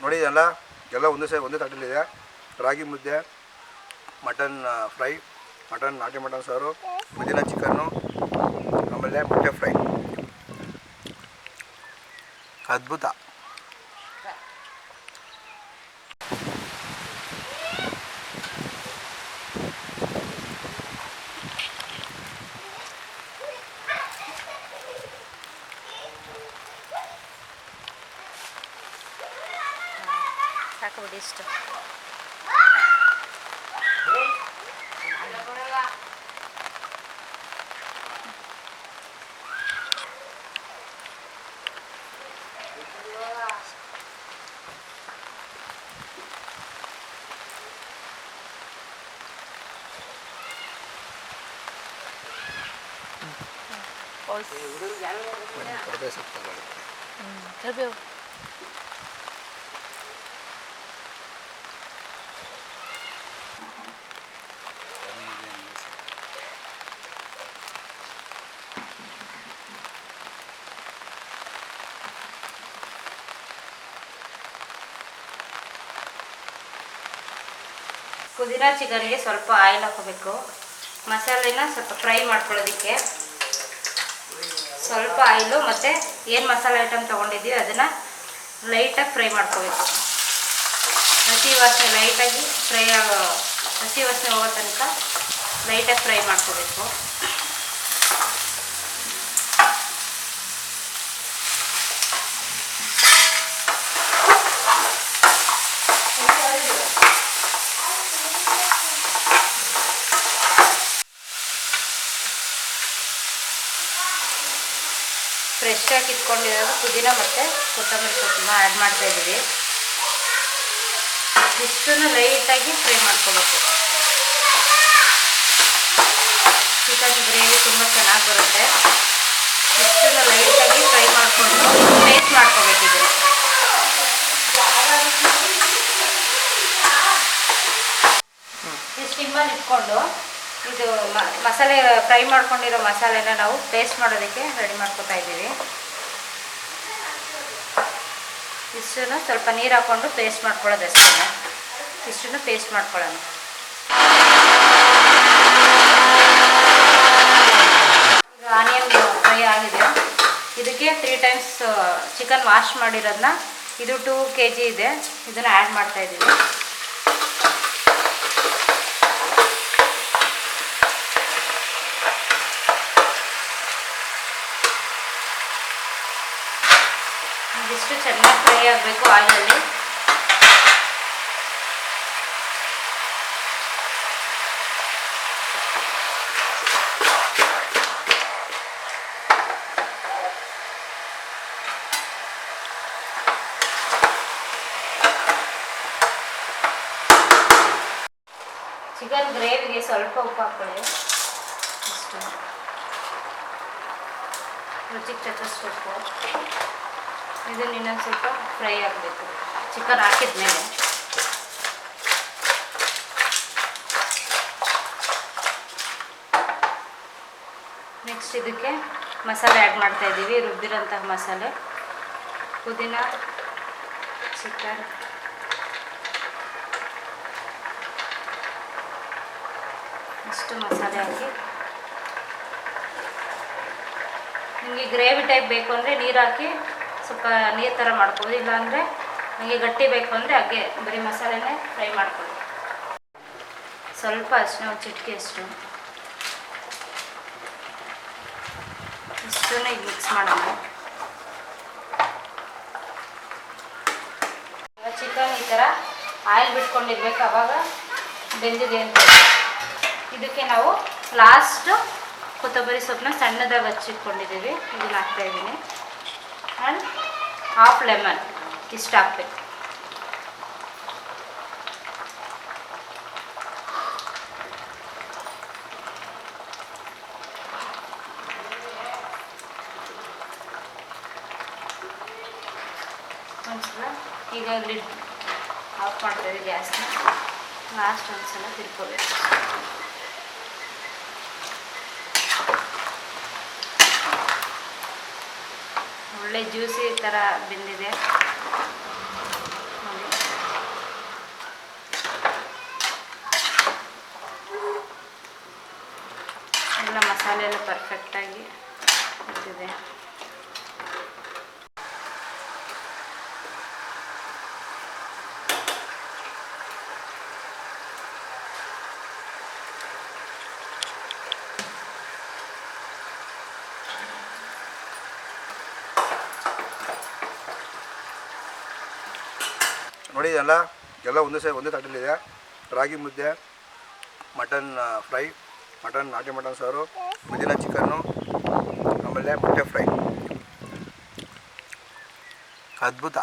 ನೋಡಿ ಎಲ್ಲ ಒಂದೇ ತಟ್ಟಲಿದೆ. ರಾಗಿ ಮುದ್ದೆ, ಮಟನ್ ಫ್ರೈ, ನಾಟಿ ಮಟನ್ ಸಾರು, ಪುದೀನ ಚಿಕನ್ನು, ಆಮೇಲೆ ಮೊಟ್ಟೆ ಫ್ರೈ. ಅದ್ಭುತ. ಸಾಕಬಿಡಿ ಇಷ್ಟು. ಕರಿಬೇವು ಪುದೀನ ಚಿಕನ್ಗೆ ಸ್ವಲ್ಪ ಆಯಿಲ್ ಹಾಕೋಬೇಕು. ಮಸಾಲೆನ ಸ್ವಲ್ಪ ಫ್ರೈ ಮಾಡ್ಕೊಳ್ಳೋದಕ್ಕೆ ಸ್ವಲ್ಪ ಆಯಿಲು ಮತ್ತು ಏನು ಮಸಾಲೆ ಐಟಮ್ ತೊಗೊಂಡಿದ್ದೀವಿ ಅದನ್ನು ಲೈಟಾಗಿ ಫ್ರೈ ಮಾಡ್ಕೋಬೇಕು. ಹಸಿ ವಾಸನೆ ಲೈಟಾಗಿ ಹಸಿ ವಾಸನೆ ಹೋಗೋ ತನಕ ಲೈಟಾಗಿ ಫ್ರೈ ಮಾಡ್ಕೋಬೇಕು. ಫ್ರೆಶ್ಶಾಗಿ ಇಟ್ಕೊಂಡಿರೋದು ಪುದೀನ ಮತ್ತು ಕೊತ್ತಂಬರಿ ಸೊಪ್ಪನ್ನ ಆ್ಯಡ್ ಮಾಡ್ತಾಯಿದ್ದೀವಿ. ಇಷ್ಟನ್ನು ಲೈಟಾಗಿ ಫ್ರೈ ಮಾಡ್ಕೋಬೇಕು. ಚಿಕನ್ ಗ್ರೇವಿ ತುಂಬ ಚೆನ್ನಾಗಿ ಬರುತ್ತೆ. ಇಷ್ಟನ್ನು ಲೈಟಾಗಿ ಫ್ರೈ ಮಾಡಿಕೊಂಡು ಪೇಸ್ಟ್ ಮಾಡ್ಕೋಬೇಕು. ಇದನ್ನು ಸ್ಟಿಮ್ಮಲ್ಲಿ ಇಟ್ಕೊಂಡು ಇದು ಮಸಾಲೆ ಫ್ರೈ ಮಾಡ್ಕೊಂಡಿರೋ ಮಸಾಲೆನ ನಾವು ಪೇಸ್ಟ್ ಮಾಡೋದಕ್ಕೆ ರೆಡಿ ಮಾಡ್ಕೊತಾ ಇದ್ದೀವಿ. ಇಷ್ಟನ್ನು ಸ್ವಲ್ಪ ನೀರು ಹಾಕ್ಕೊಂಡು ಪೇಸ್ಟ್ ಮಾಡ್ಕೊಳ್ಳೋದು ಅಷ್ಟೇ. ಇಷ್ಟನ್ನು ಪೇಸ್ಟ್ ಮಾಡ್ಕೊಳ್ಳೋಣ. ಈಗ ಆನಿಯನ್ ಫ್ರೈ ಆಗಿದೆ. ಇದಕ್ಕೆ 3 ಟೈಮ್ಸ್ ಚಿಕನ್ ವಾಶ್ ಮಾಡಿರೋದನ್ನ, ಇದು 2 kg ಇದೆ, ಇದನ್ನು ಆ್ಯಡ್ ಮಾಡ್ತಾಯಿದ್ದೀವಿ. ಇದಿಷ್ಟು ಚೆನ್ನಾಗಿ ಫ್ರೈ ಆಗಬೇಕು ಆಯಿಲಲ್ಲಿ. ಚಿಕನ್ ಗ್ರೇವಿಗೆ ಸ್ವಲ್ಪ ಉಪ್ಪು ಹಾಕ್ಕೊಳ್ಳಿ. ಇಷ್ಟು ರುಚಿಗೆ ತಕ್ಕಷ್ಟು ಉಪ್ಪು. ಇದನ್ನು ಇನ್ನೊಂದು ಸ್ವಲ್ಪ ಫ್ರೈ ಆಗಬೇಕು ಚಿಕನ್ ಹಾಕಿದ ಮೇಲೆ. ನೆಕ್ಸ್ಟ್ ಇದಕ್ಕೆ ಮಸಾಲೆ ಆ್ಯಡ್ ಮಾಡ್ತಾಯಿದ್ದೀವಿ. ರುಬ್ಬಿರೋಂತಹ ಮಸಾಲೆ, ಪುದೀನ, ಚಿಕನ್, ಇಷ್ಟು ಮಸಾಲೆ ಹಾಕಿ. ನಿಮಗೆ ಗ್ರೇವಿ ಟೈಪ್ ಬೇಕು ಅಂದರೆ ನೀರು ಹಾಕಿ ಸ್ವಲ್ಪ ನೀರು ಥರ ಮಾಡ್ಬೋದು. ಇಲ್ಲಾಂದರೆ ನನಗೆ ಗಟ್ಟಿ ಬೇಕು ಅಂದರೆ ಹಾಗೆ ಬರೀ ಮಸಾಲೆನೇ ಫ್ರೈ ಮಾಡ್ಕೊಳ್ಳಿ. ಸ್ವಲ್ಪ ಅರಿಶಿನ, ಒಂದು ಚಿಟಿಕೆಯಷ್ಟು. ಇಷ್ಟನ್ನು ಈಗ ಮಿಕ್ಸ್ ಮಾಡೋಣ. ಚಿಕನ್ ಈ ಥರ ಆಯಿಲ್ ಬಿಟ್ಕೊಂಡಿರ್ಬೇಕು, ಆವಾಗ ಬೆಂದಿದೆ ಅಂತ. ಇದಕ್ಕೆ ನಾವು ಲಾಸ್ಟು ಕೊತ್ತಂಬರಿ ಸೊಪ್ಪನ್ನ ಸಣ್ಣದಾಗಿ ಹಚ್ಚಿಟ್ಕೊಂಡಿದ್ದೀವಿ, ಇದನ್ನು ಹಾಕ್ತಾಯಿದ್ದೀನಿ. ಆ್ಯಂಡ್ ಹಾಫ್ ಲೆಮನ್ ಇಷ್ಟು ಹಾಕ್ಬೇಕು. ಒಂದ್ಸಲ ಈಗ ಲಿಡ್ ಆಫ್ ಮಾಡ್ತಾಯಿದ್ದೀವಿ ಗ್ಯಾಸ್ನ. ಲಾಸ್ಟ್ ಒಂದ್ಸಲ ತಿರ್ಕೋಬೇಕು. ಒಳ್ಳೆ ಜ್ಯೂಸಿ ಥರ ಬೆಂದಿದೆ. ಮಸಾಲೆ ಎಲ್ಲ ಪರ್ಫೆಕ್ಟಾಗಿ ಇಟ್ಟಿದೆ. ನೋಡಿ ಎಲ್ಲ ಒಂದೇ ತಟ್ಟಲಿದೆ. ರಾಗಿ ಮುದ್ದೆ, ಮಟನ್ ಫ್ರೈ, ನಾಟಿ ಮಟನ್ ಸಾರು, ಪುದೀನ ಚಿಕನ್ನು, ಆಮೇಲೆ ಮೊಟ್ಟೆ ಫ್ರೈ. ಅದ್ಭುತ.